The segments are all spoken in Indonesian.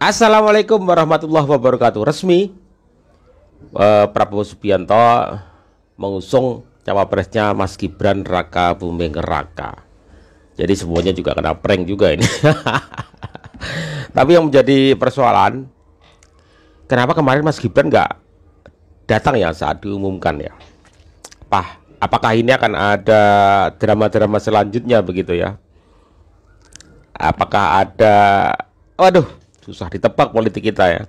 Assalamualaikum warahmatullahi wabarakatuh. Resmi Prabowo Subianto mengusung cawapresnya Mas Gibran Raka Buming Raka. Jadi semuanya juga kena prank juga ini. Tapi yang menjadi persoalan, kenapa kemarin Mas Gibran nggak datang ya saat diumumkan ya? Apakah ini akan ada drama-drama selanjutnya begitu ya? Apakah ada, waduh, susah ditebak politik kita ya.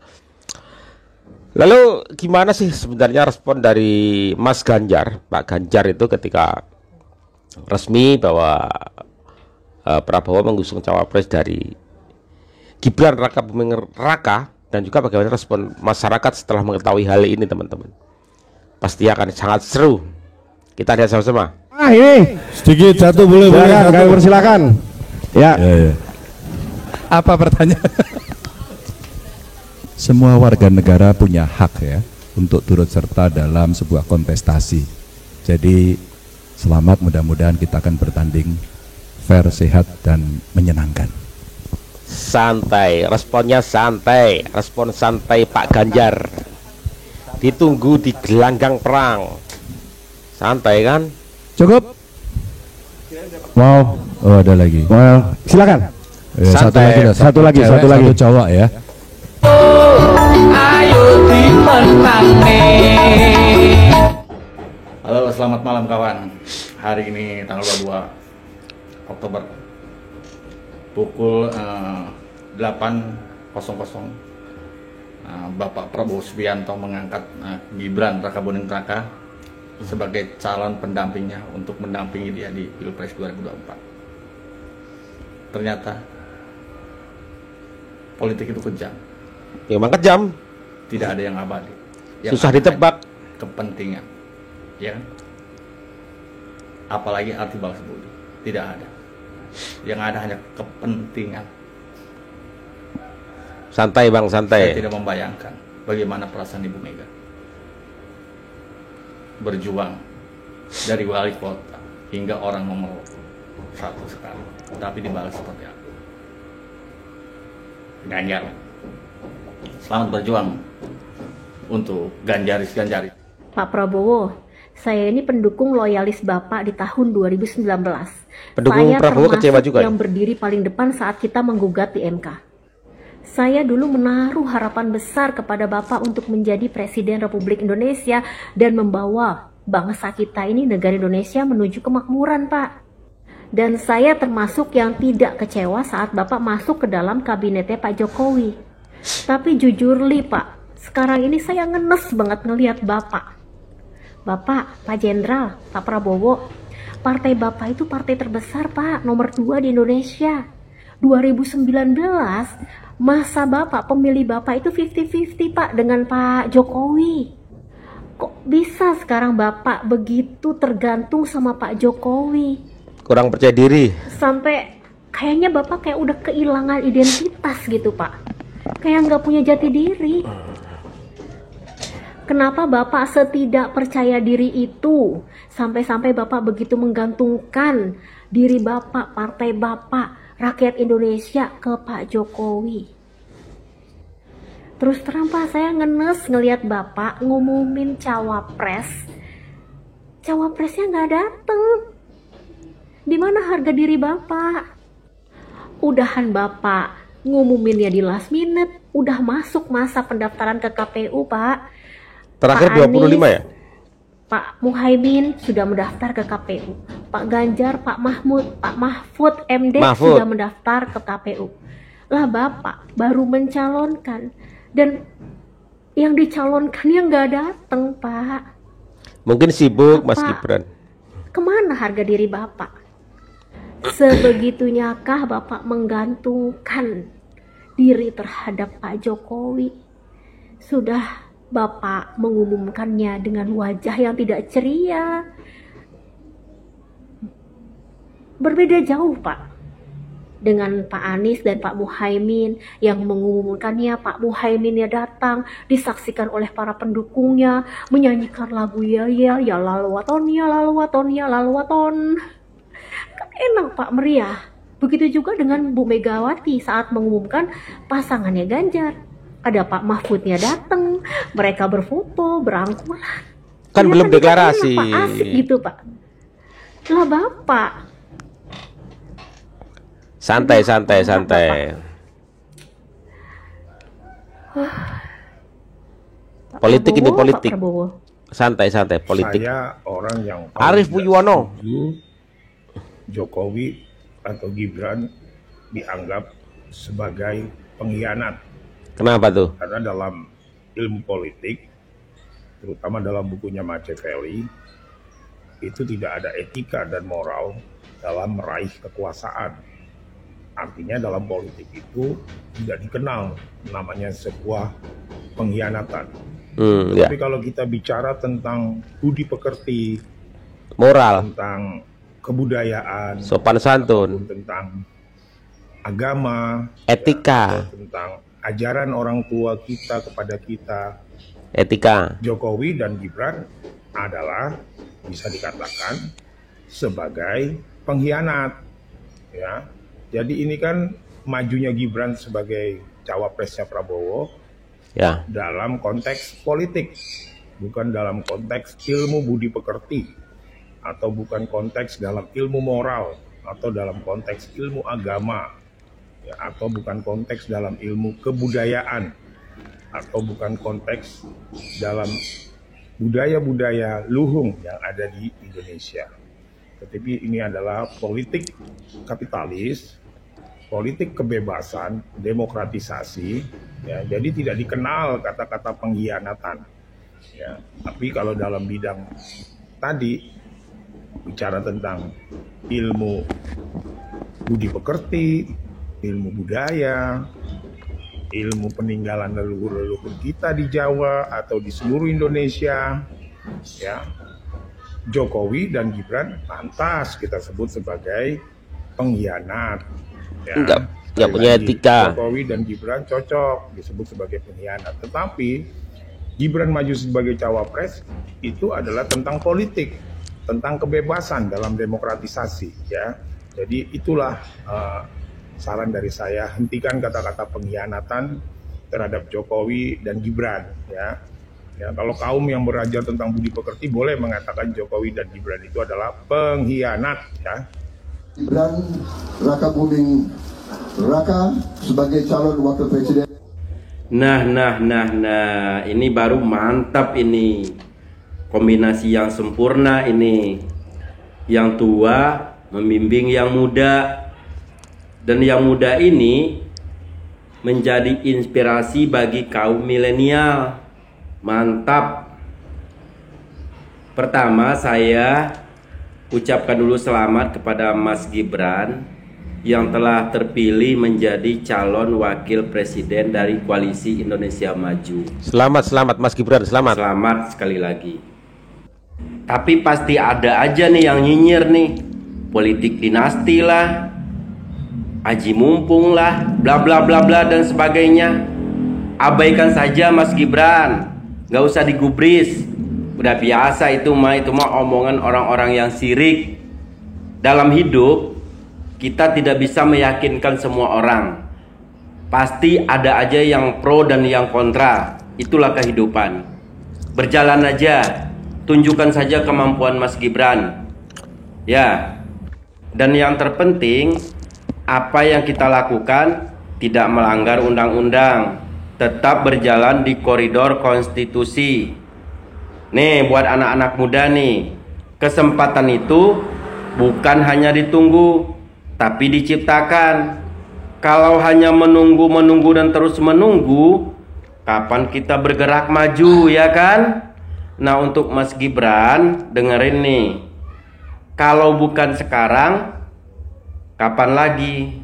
Lalu gimana sih sebenarnya respon dari Mas Ganjar, Pak Ganjar itu ketika resmi bahwa Prabowo mengusung cawapres dari Gibran Raka Buming Raka, dan juga bagaimana respon masyarakat setelah mengetahui hal ini, teman-teman? Pasti akan sangat seru. Kita lihat sama-sama. Ini sedikit satu boleh kami persilakan. Ya. Apa pertanyaan? Semua warga negara punya hak ya untuk turut serta dalam sebuah kontestasi. Jadi selamat, mudah-mudahan kita akan bertanding fair, sehat, dan menyenangkan. Santai, responnya santai, respon santai Pak Ganjar. Ditunggu di gelanggang perang. Santai kan? Cukup. Wow. Oh, ada lagi. Well, silakan. Satu lagi. Satu cowok ya. Ayo dimenangi. Halo, selamat malam kawan. Hari ini tanggal 22 Oktober pukul 8.00 Bapak Prabowo Subianto mengangkat Gibran Raka Buming Raka sebagai calon pendampingnya untuk mendampingi dia di Pilpres 2024. Ternyata politik itu kejam. Memang kejam. Tidak ada yang abadi. Susah ditebak. Kepentingan, ya kan? Apalagi arti balas budi. Tidak ada. Yang ada hanya kepentingan. Santai Bang, santai. Saya tidak membayangkan bagaimana perasaan Ibu Mega berjuang dari wali kota hingga orang nomor 1 sekarang, tapi dibalas seperti apa? Ganjar, selamat berjuang untuk Ganjaris. Pak Prabowo, saya ini pendukung loyalis Bapak di tahun 2019. Pendukung saya Prabowo kecewa juga yang berdiri paling depan saat kita menggugat di MK. Saya dulu menaruh harapan besar kepada Bapak untuk menjadi Presiden Republik Indonesia dan membawa bangsa kita ini, negara Indonesia, menuju kemakmuran, Pak. Dan saya termasuk yang tidak kecewa saat Bapak masuk ke dalam kabinetnya Pak Jokowi. Tapi jujur li Pak, sekarang ini saya ngenes banget ngelihat Bapak. Pak Jenderal, Pak Prabowo, partai Bapak itu partai terbesar Pak, nomor 2 di Indonesia. 2019 masa Bapak, pemilih Bapak itu 50-50 Pak dengan Pak Jokowi. Kok bisa sekarang Bapak begitu tergantung sama Pak Jokowi? Kurang percaya diri. Sampai kayaknya Bapak kayak udah kehilangan identitas gitu Pak. Kayak nggak punya jati diri. Kenapa Bapak setidak percaya diri itu? Sampai-sampai Bapak begitu menggantungkan diri Bapak, partai Bapak, rakyat Indonesia ke Pak Jokowi. Terus terang Pak, saya ngenes ngelihat Bapak ngumumin cawapres. Cawapresnya nggak dateng. Di mana harga diri Bapak? Udahan Bapak ngumuminnya di last minute, udah masuk masa pendaftaran ke KPU Pak. Terakhir Pak 25 Anies, ya? Pak Muhaimin sudah mendaftar ke KPU. Pak Ganjar, Pak Mahfud MD sudah mendaftar ke KPU. Lah Bapak baru mencalonkan, dan yang dicalonkannya nggak datang Pak. Mungkin sibuk Mas Gibran. Kemana harga diri Bapak? Sebegitunyakah Bapak menggantungkan diri terhadap Pak Jokowi? Sudah Bapak mengumumkannya dengan wajah yang tidak ceria. Berbeda jauh Pak dengan Pak Anies dan Pak Muhaimin yang mengumumkannya. Pak Muhaiminnya datang, disaksikan oleh para pendukungnya, menyanyikan lagu ya lalwaton, ya lalwaton, ya lalwaton. Kan enak Pak, meriah. Begitu juga dengan Bu Megawati saat mengumumkan pasangannya Ganjar. Ada Pak Mahfudnya datang, mereka berfoto, berangkulan. Kan belum Kelihatannya deklarasi. enak, Pak, asik gitu Pak. Lah Bapak, Santai, santai, santai. Pak Politik ini Prabowo, politik. Pak Prabowo. Santai, santai, politik. Saya orang yang Arief paling Puyono. tidak setuju Jokowi atau Gibran dianggap sebagai pengkhianat. Kenapa tuh? Karena dalam ilmu politik, terutama dalam bukunya Machiavelli, itu tidak ada etika dan moral dalam meraih kekuasaan. Artinya dalam politik itu tidak dikenal namanya sebuah pengkhianatan. Ya. Tapi kalau kita bicara tentang budi pekerti, Moral, tentang kebudayaan, sopan santun, tentang agama, etika, tentang ajaran orang tua kita kepada kita, etika. Jokowi dan Gibran adalah bisa dikatakan sebagai pengkhianat, ya. Jadi ini kan majunya Gibran sebagai cawapresnya Prabowo Ya, dalam konteks politik, bukan dalam konteks ilmu budi pekerti, atau bukan konteks dalam ilmu moral, atau dalam konteks ilmu agama, ya, atau bukan konteks dalam ilmu kebudayaan, atau bukan konteks dalam budaya-budaya luhung yang ada di Indonesia. Tetapi ini adalah politik kapitalis, politik kebebasan, demokratisasi, ya, jadi tidak dikenal kata-kata pengkhianatan. Ya. Tapi kalau dalam bidang tadi, bicara tentang ilmu budi pekerti, ilmu budaya, ilmu peninggalan leluhur-leluhur kita di Jawa atau di seluruh Indonesia, ya, Jokowi dan Gibran pantas kita sebut sebagai pengkhianat. Ya, Enggak sekali punya lagi, etika. Jokowi dan Gibran cocok disebut sebagai pengkhianat. Tetapi Gibran maju sebagai cawapres itu adalah tentang politik, tentang kebebasan dalam demokratisasi. Ya, jadi itulah saran dari saya, hentikan kata-kata pengkhianatan terhadap Jokowi dan Gibran. Ya, ya, kalau kaum yang belajar tentang budi pekerti boleh mengatakan Jokowi dan Gibran itu adalah pengkhianat. Ya. Gibran Raka Buming Raka sebagai calon wakil presiden. Nah, ini baru mantap ini. Kombinasi yang sempurna ini. Yang tua membimbing yang muda. Dan yang muda ini menjadi inspirasi bagi kaum milenial. Mantap. Pertama, saya ucapkan dulu selamat kepada Mas Gibran yang telah terpilih menjadi calon wakil presiden dari Koalisi Indonesia Maju. Selamat Mas Gibran, selamat. Selamat sekali lagi. Tapi pasti ada aja nih yang nyinyir nih. Politik dinasti lah, aji mumpung lah, bla bla bla bla dan sebagainya. Abaikan saja Mas Gibran, nggak usah digubris. Udah biasa itu mah omongan orang-orang yang sirik. Dalam hidup kita tidak bisa meyakinkan semua orang. Pasti ada aja yang pro dan yang kontra. Itulah kehidupan. Berjalan aja, tunjukkan saja kemampuan Mas Gibran. Ya. Dan yang terpenting, apa yang kita lakukan tidak melanggar undang-undang, tetap berjalan di koridor konstitusi. Nih buat anak-anak muda nih, kesempatan itu bukan hanya ditunggu, tapi diciptakan. Kalau hanya menunggu dan terus menunggu, kapan kita bergerak maju, ya kan? Nah, untuk Mas Gibran, dengerin nih. Kalau bukan sekarang, kapan lagi?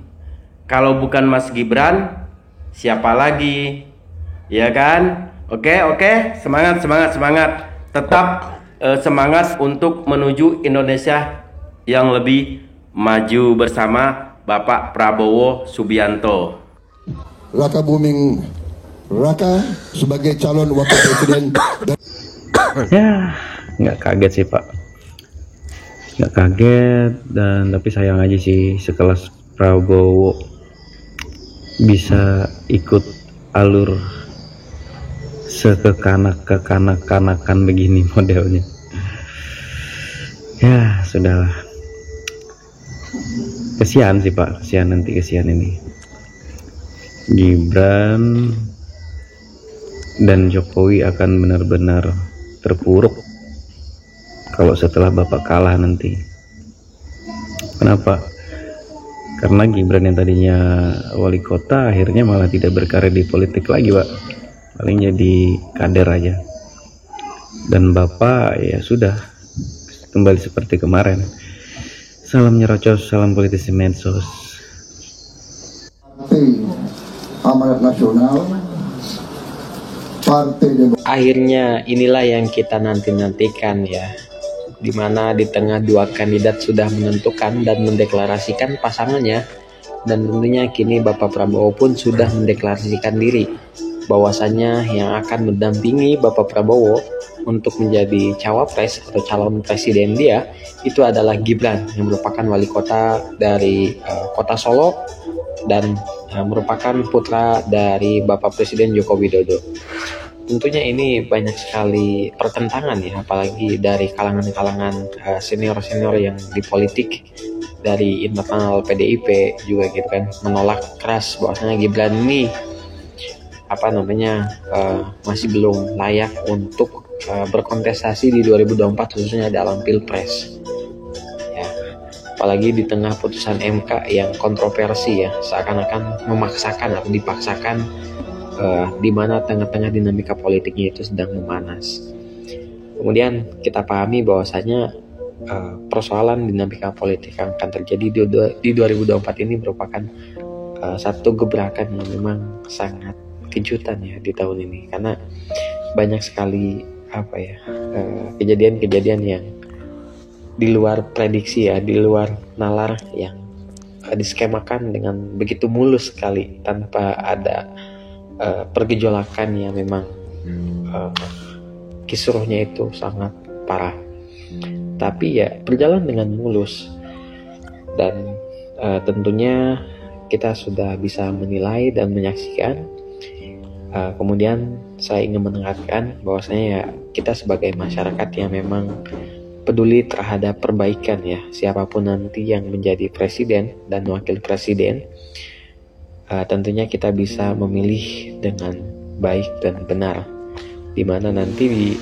Kalau bukan Mas Gibran, siapa lagi? Ya kan? Oke, semangat. Tetap semangat untuk menuju Indonesia yang lebih maju bersama Bapak Prabowo Subianto. Raka Buming Raka sebagai calon wakil presiden. Ya, nggak kaget sih Pak. Nggak kaget, dan tapi sayang aja sih sekelas Prabowo bisa ikut alur sekekanak-kekanak-kanakan begini modelnya. Ya sudahlah, kesian sih Pak, kesian ini Gibran dan Jokowi akan benar-benar terpuruk kalau setelah Bapak kalah nanti. Kenapa? Karena Gibran yang tadinya wali kota akhirnya malah tidak berkarir di politik lagi Pak, paling jadi kader aja. Dan Bapak ya sudah kembali seperti kemarin. Salam nyerocos, salam politisi medsos. Partai Amanat Nasional, Partai Demokrat. Akhirnya inilah yang kita nanti-nantikan ya, dimana di tengah dua kandidat sudah menentukan dan mendeklarasikan pasangannya, dan tentunya kini Bapak Prabowo pun sudah mendeklarasikan diri bahwasannya yang akan mendampingi Bapak Prabowo untuk menjadi cawapres atau calon presiden dia itu adalah Gibran yang merupakan wali kota dari kota Solo dan merupakan putra dari Bapak Presiden Joko Widodo. Tentunya ini banyak sekali pertentangan ya, apalagi dari kalangan-kalangan senior-senior yang di politik dari internal PDIP juga gitu kan, menolak keras bahwasanya Gibran ini masih belum layak untuk berkontestasi di 2024 khususnya dalam Pilpres ya, apalagi di tengah putusan MK yang kontroversi ya, seakan-akan memaksakan atau dipaksakan di mana tengah-tengah dinamika politiknya itu sedang memanas. Kemudian kita pahami bahwasanya persoalan dinamika politik yang akan terjadi di 2024 ini merupakan satu gebrakan yang memang sangat kejutan ya di tahun ini, karena banyak sekali kejadian-kejadian yang di luar prediksi ya, di luar nalar yang diskemakan dengan begitu mulus sekali tanpa ada pergejolakan yang memang kisruhnya itu sangat parah, tapi ya berjalan dengan mulus dan tentunya kita sudah bisa menilai dan menyaksikan. Kemudian saya ingin menekankan bahwasanya ya, kita sebagai masyarakat yang memang peduli terhadap perbaikan ya, siapapun nanti yang menjadi presiden dan wakil presiden, tentunya kita bisa memilih dengan baik dan benar, dimana nanti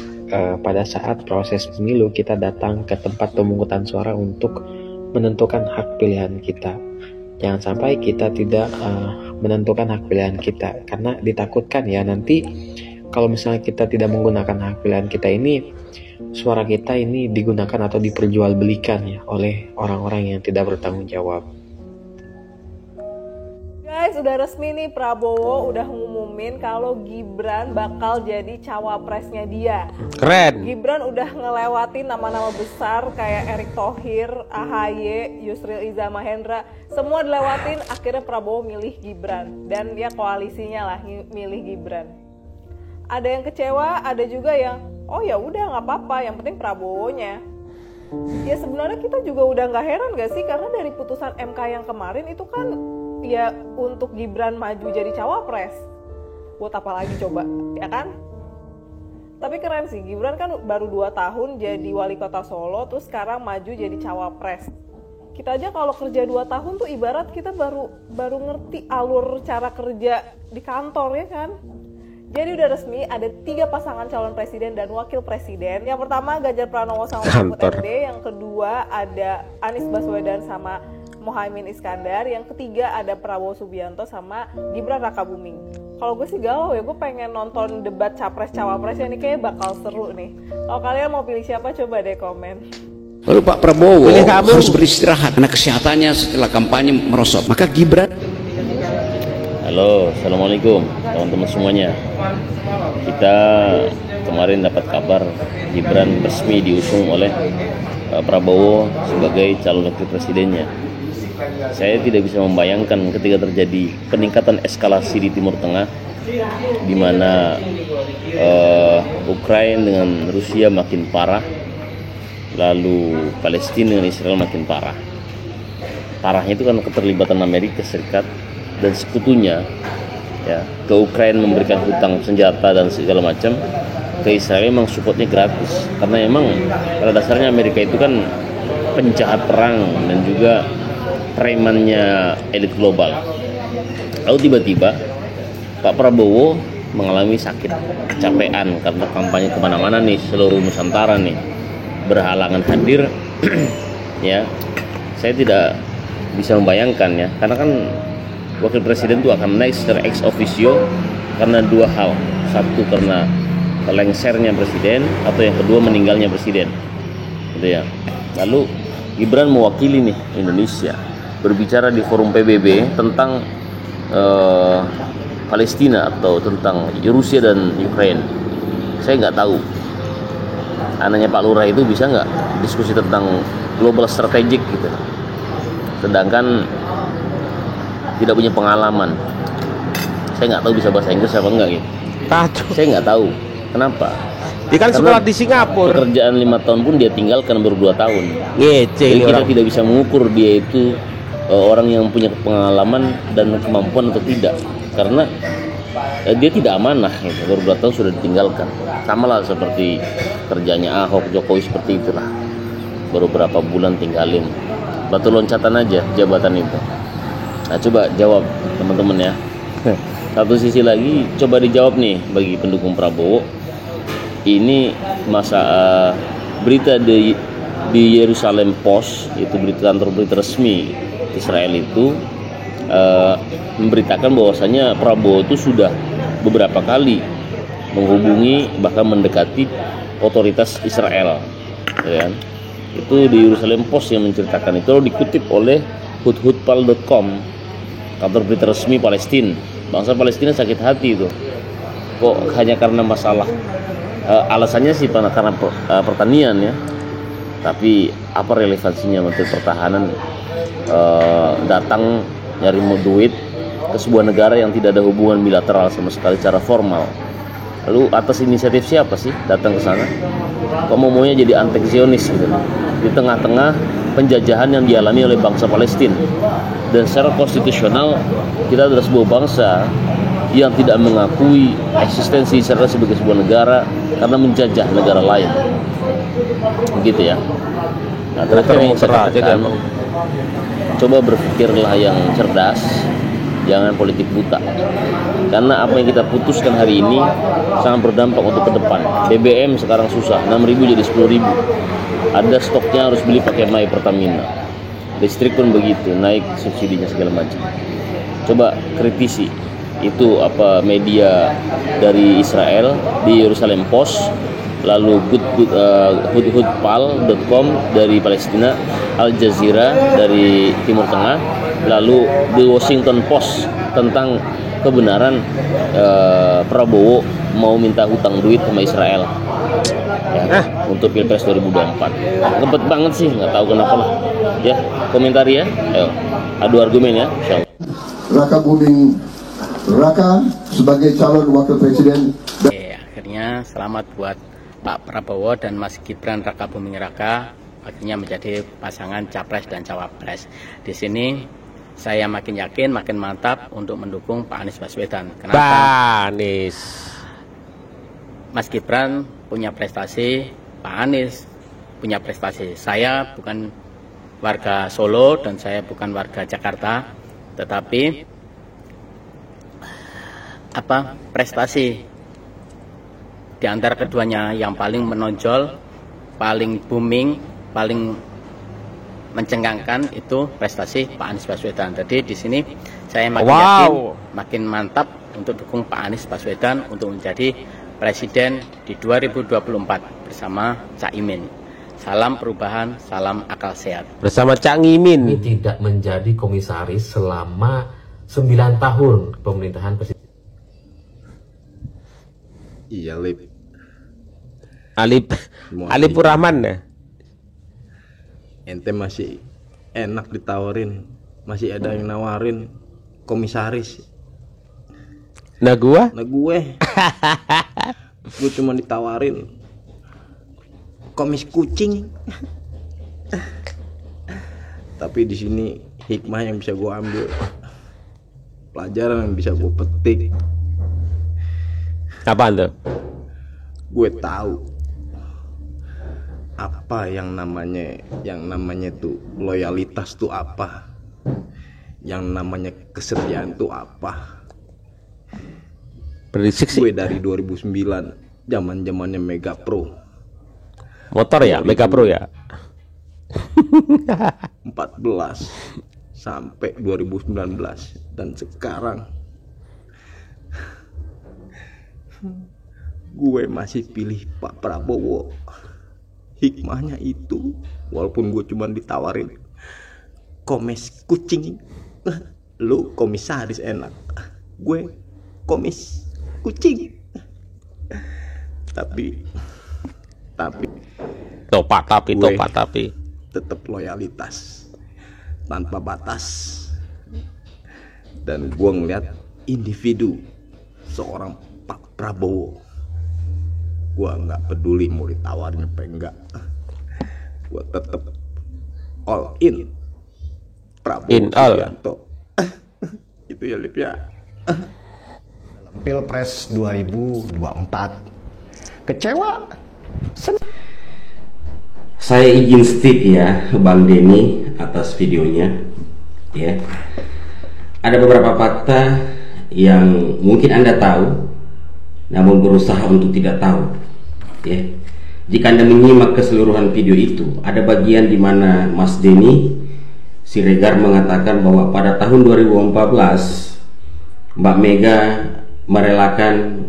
pada saat proses pemilu kita datang ke tempat pemungutan suara untuk menentukan hak pilihan kita. Jangan sampai kita tidak menentukan hak pilihan kita, karena ditakutkan ya nanti kalau misalnya kita tidak menggunakan hak pilihan kita ini, suara kita ini digunakan atau diperjualbelikan ya oleh orang-orang yang tidak bertanggung jawab. Guys, udah resmi nih, Prabowo udah ngumumin kalau Gibran bakal jadi cawapresnya dia. Keren. Gibran udah ngelewatin nama-nama besar kayak Erick Thohir, AHY, Yusril Iza Mahendra, semua dilewatin. Akhirnya Prabowo milih Gibran dan ya koalisinya lah milih Gibran. Ada yang kecewa, ada juga yang oh ya udah nggak apa-apa, yang penting Prabowo-nya. Ya sebenarnya kita juga udah nggak heran gak sih, karena dari putusan MK yang kemarin itu kan ya untuk Gibran maju jadi cawapres. Buat apa lagi coba, ya kan? Tapi keren sih, Gibran kan baru 2 tahun jadi wali kota Solo, terus sekarang maju jadi cawapres. Kita aja kalau kerja 2 tahun tuh ibarat kita baru ngerti alur cara kerja di kantor, ya kan? Jadi udah resmi ada 3 pasangan calon presiden dan wakil presiden. Yang pertama Ganjar Pranowo sama Mahfud MD, yang kedua ada Anies Baswedan sama Muhaimin Iskandar, yang ketiga ada Prabowo Subianto sama Gibran Rakabuming. Kalau gue sih galau ya, gue pengen nonton debat capres-cawapres ini, kayaknya bakal seru nih. Kalau kalian mau pilih siapa, coba deh komen. Lalu Pak Prabowo harus beristirahat karena kesehatannya setelah kampanye merosot. Maka Gibran. Halo, assalamualaikum teman-teman semuanya. Kita kemarin dapat kabar Gibran resmi diusung oleh Prabowo sebagai calon wakil presidennya. Saya tidak bisa membayangkan ketika terjadi peningkatan eskalasi di Timur Tengah, di mana Ukraina dengan Rusia makin parah, lalu Palestina dengan Israel makin parah. parahnya itu kan keterlibatan Amerika Serikat dan sekutunya ya ke Ukraina, memberikan hutang senjata dan segala macam. Ke Israel memang supportnya gratis karena memang pada dasarnya Amerika itu kan penjahat perang dan juga premannya elit global. Lalu tiba-tiba Pak Prabowo mengalami sakit, kecapean karena kampanye kemana-mana nih, seluruh Nusantara nih berhalangan hadir. Ya, saya tidak bisa membayangkan ya, karena kan wakil presiden itu akan naik secara ex officio karena dua hal. Satu karena lengsernya presiden, atau yang kedua meninggalnya presiden, gitu ya. Lalu Gibran mewakili nih Indonesia berbicara di forum PBB tentang Palestina atau tentang Rusia dan Ukraina. Saya nggak tahu anaknya Pak Lurah itu bisa nggak diskusi tentang global strategic gitu, sedangkan tidak punya pengalaman. Saya nggak tahu bisa bahasa Inggris apa enggak gitu. Saya nggak tahu kenapa. Dia kan sekolah di Singapura. Pekerjaan 5 tahun pun dia tinggalkan baru 2 tahun. Ngece. Jadi kita tidak bisa mengukur dia itu orang yang punya pengalaman dan kemampuan atau tidak, karena dia tidak amanah gitu. Baru 2 tahun sudah ditinggalkan. Sama lah seperti kerjanya Ahok, Jokowi seperti itulah. Baru berapa bulan tinggalin, batu loncatan aja jabatan itu. Nah coba jawab teman-teman ya. Satu sisi lagi coba dijawab nih bagi pendukung Prabowo. Ini masa berita di Yerusalem Post, itu kantor berita resmi Israel itu memberitakan bahwasanya Prabowo itu sudah beberapa kali menghubungi bahkan mendekati otoritas Israel, ya. Itu di Yerusalem Post yang menceritakan itu, lalu dikutip oleh hudhudpal.com, kantor berita resmi Palestina. Bangsa Palestina sakit hati itu, kok hanya karena masalah alasannya sih karena pertanian ya, tapi apa relevansinya Menteri Pertahanan datang nyari mau duit ke sebuah negara yang tidak ada hubungan bilateral sama sekali secara formal. Lalu atas inisiatif siapa sih datang ke sana? Kok maunya jadi antek-Zionis gitu di tengah-tengah penjajahan yang dialami oleh bangsa Palestina. Dan secara konstitusional kita adalah sebuah bangsa yang tidak mengakui eksistensi Israel sebagai sebuah negara karena menjajah negara lain, begitu ya. Nah, terakhir yang saya katakan, coba berpikirlah yang cerdas, jangan politik buta. Karena apa yang kita putuskan hari ini sangat berdampak untuk ke depan. BBM sekarang susah, 6.000 jadi 10.000. Ada stoknya harus beli pakai My Pertamina. Listrik pun begitu, naik subsidinya segala macam. Coba kritisi itu apa media dari Israel di Yerusalem Post, lalu hudhudpal.com dari Palestina, Al Jazeera dari Timur Tengah, lalu The Washington Post tentang kebenaran Prabowo mau minta hutang duit sama Israel ya, untuk Pilpres 2024. Ngebet banget sih, nggak tahu kenapa lah ya. Komentari ya, ayo adu argumen ya, insyaallah. Raka Buming Raka sebagai calon wakil presiden. Akhirnya selamat buat Pak Prabowo dan Mas Gibran Raka Buming Raka akhirnya menjadi pasangan capres dan cawapres. Di sini saya makin yakin, makin mantap untuk mendukung Pak Anies Baswedan. Kenapa? Pak Anies. Mas Gibran punya prestasi, Pak Anies punya prestasi. Saya bukan warga Solo dan saya bukan warga Jakarta, tetapi prestasi di antara keduanya yang paling menonjol, paling booming, paling mencengangkan itu prestasi Pak Anies Baswedan. Jadi di sini saya makin yakin, makin mantap untuk dukung Pak Anies Baswedan untuk menjadi presiden di 2024 bersama Caimin. Salam perubahan, salam akal sehat. Bersama Cak Imin. Ini tidak menjadi komisaris selama 9 tahun pemerintahan presiden. Iya, Lip. Alipur Rahman ya. Ente masih enak ditawarin, masih ada yang nawarin komisaris. Nah gue cuma ditawarin komis kucing. Tapi di sini hikmah yang bisa gue ambil, pelajaran yang bisa gue petik. Apaan tuh? Gue tahu apa yang namanya tuh loyalitas tuh apa, yang namanya kesetiaan tuh apa. Berisik sih. Gue dari 2009 zamannya Mega Pro. Motor ya, Mega Pro ya. 14 sampai 2019 dan sekarang gue masih pilih Pak Prabowo. Hikmahnya itu, walaupun gue cuma ditawarin komis kucing, lu komisaris enak, gue komis kucing. tapi tetap loyalitas tanpa batas. Dan gue ngeliat individu seorang Pak Prabowo, gue nggak peduli mau ditawarin apa enggak, gue tetap all in Prabowo Subianto. Itu ya Lip ya. Pilpres 2024 kecewa. Saya izin stick ya Bang Denny atas videonya ya. Ada beberapa fakta yang mungkin Anda tahu namun berusaha untuk tidak tahu ya. Jika Anda menyimak keseluruhan video itu, ada bagian di mana Mas Denny Siregar mengatakan bahwa pada tahun 2014 Mbak Mega merelakan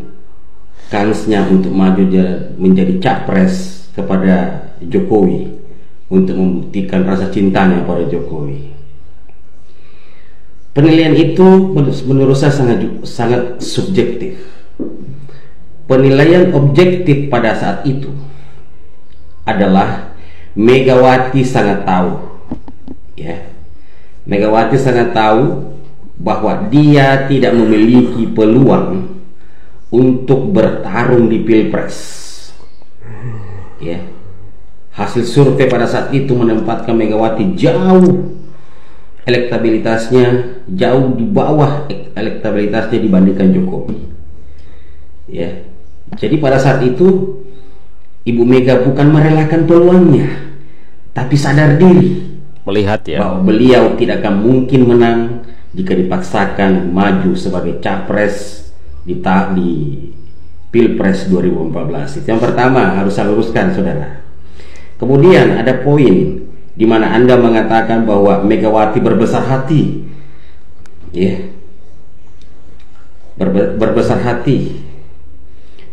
kansnya untuk maju menjadi capres kepada Jokowi untuk membuktikan rasa cintanya pada Jokowi. Penilaian itu menurut saya sangat subjektif. Penilaian objektif pada saat itu adalah Megawati sangat tahu ya. Megawati sangat tahu bahwa dia tidak memiliki peluang untuk bertarung di Pilpres ya. Hasil survei pada saat itu menempatkan Megawati jauh elektabilitasnya, jauh di bawah elektabilitasnya dibandingkan Jokowi ya. Jadi pada saat itu Ibu Mega bukan merelakan peluangnya, tapi sadar diri melihat ya bahwa beliau tidak akan mungkin menang jika dipaksakan maju sebagai capres di Pilpres 2014. Itu yang pertama harus saya luruskan, saudara. Kemudian ada poin di mana Anda mengatakan bahwa Megawati berbesar hati, ya, berbesar hati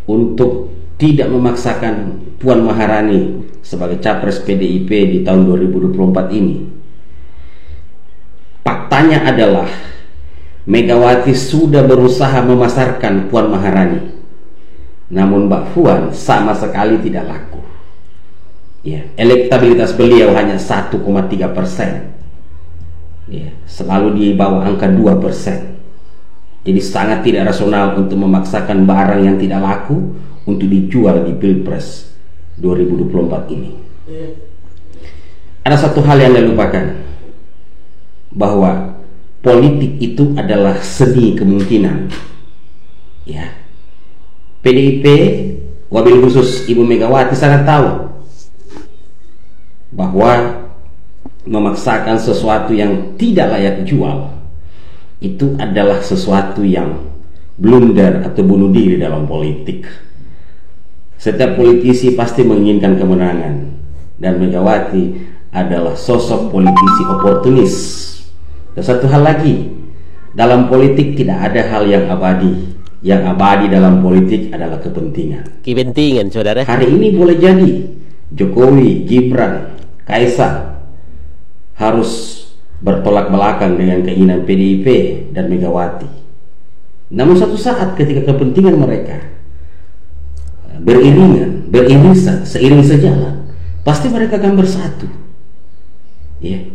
untuk tidak memaksakan Puan Maharani sebagai capres PDIP di tahun 2024 ini. Faktanya adalah Megawati sudah berusaha memasarkan Puan Maharani, namun Mbak Puan sama sekali tidak laku. Ya, elektabilitas beliau hanya 1,3%. Ya, selalu di bawah angka 2%. Jadi sangat tidak rasional untuk memaksakan barang yang tidak laku untuk dijual di Pilpres 2024 ini. Ada satu hal yang Anda lupakan, bahwa politik itu adalah seni kemungkinan. Ya, PDIP wabil khusus Ibu Megawati sangat tahu bahwa memaksakan sesuatu yang tidak layak jual itu adalah sesuatu yang blunder atau bunuh diri dalam politik. Setiap politisi pasti menginginkan kemenangan, dan Megawati adalah sosok politisi oportunis. Dan satu hal lagi, dalam politik tidak ada hal yang abadi. Yang abadi dalam politik adalah kepentingan. Kepentingan, saudara. Hari ini boleh jadi Jokowi, Gibran, Kaisang harus bertolak belakang dengan keinginan PDIP dan Megawati. Namun satu saat ketika kepentingan mereka beririsan, seiring sejalan, pasti mereka akan bersatu. Ya,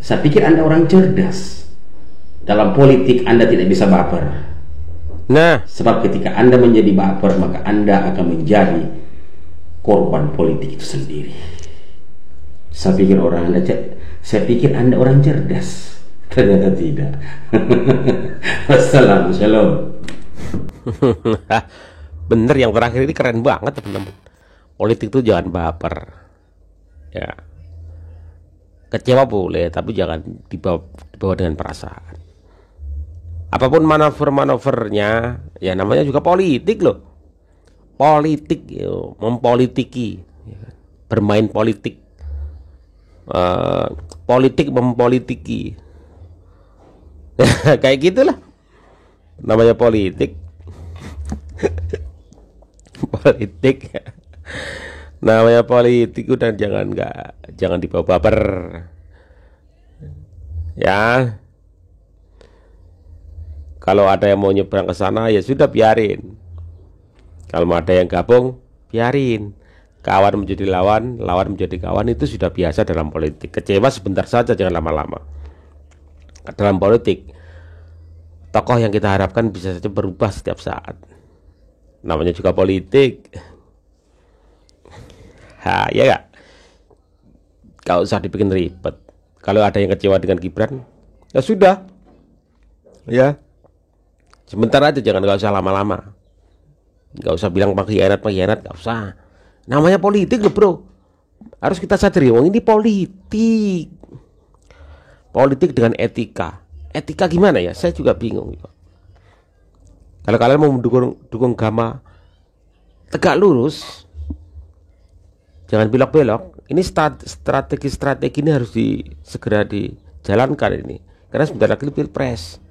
saya pikir Anda orang cerdas. Dalam politik Anda tidak bisa baper. Nah, sebab ketika Anda menjadi baper, maka Anda akan menjadi korban politik itu sendiri. Saya pikir Saya pikir Anda orang cerdas, ternyata tidak. Wassalam, shalom. Bener, yang terakhir ini keren banget teman-teman. Politik itu jangan baper ya. Kecewa boleh, tapi jangan dibawa dengan perasaan. Apapun manuver-manuvernya, ya namanya juga politik loh. Politik, mempolitiki, bermain politik, politik mempolitiki. Kayak gitulah namanya politik. Politik namanya politik, udah jangan dibawa baper ya. Kalau ada yang mau nyebrang ke sana ya sudah, biarin. Kalau ada yang gabung, biarin. Kawan menjadi lawan, lawan menjadi kawan, itu sudah biasa dalam politik. Kecewa sebentar saja, jangan lama-lama. Dalam politik, tokoh yang kita harapkan bisa saja berubah setiap saat. Namanya juga politik. Ya gak? Gak usah dibikin ribet. Kalau ada yang kecewa dengan Gibran, ya sudah. Ya, sebentar aja, gak usah lama-lama. Gak usah bilang pengkhianat, gak usah. Namanya politik loh bro. Harus kita sadari, ini politik. Politik dengan etika. Etika gimana ya? Saya juga bingung. Kalau kalian mau mendukung Gama, tegak lurus. Jangan belok-belok. Ini strategi ini harus segera dijalankan ini. Karena sebentar lagi Pilpres.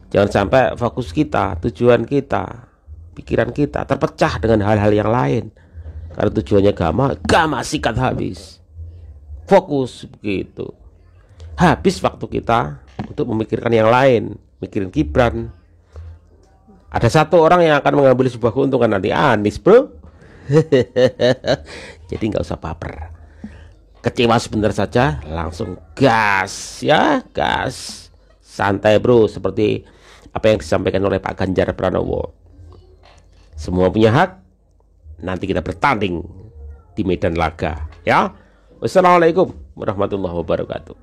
Jangan sampai fokus kita, tujuan kita, pikiran kita terpecah dengan hal-hal yang lain. Karena tujuannya Gama sikat habis. Fokus begitu. Habis waktu kita untuk memikirkan yang lain, mikirin Gibran. Ada satu orang yang akan mengambil sebuah keuntungan nanti, Anies bro. Jadi nggak usah baper. Kecewa sebentar saja, langsung gas ya, gas. Santai bro, seperti apa yang disampaikan oleh Pak Ganjar Pranowo. Semua punya hak. Nanti kita bertanding di medan laga ya. Wassalamualaikum warahmatullahi wabarakatuh.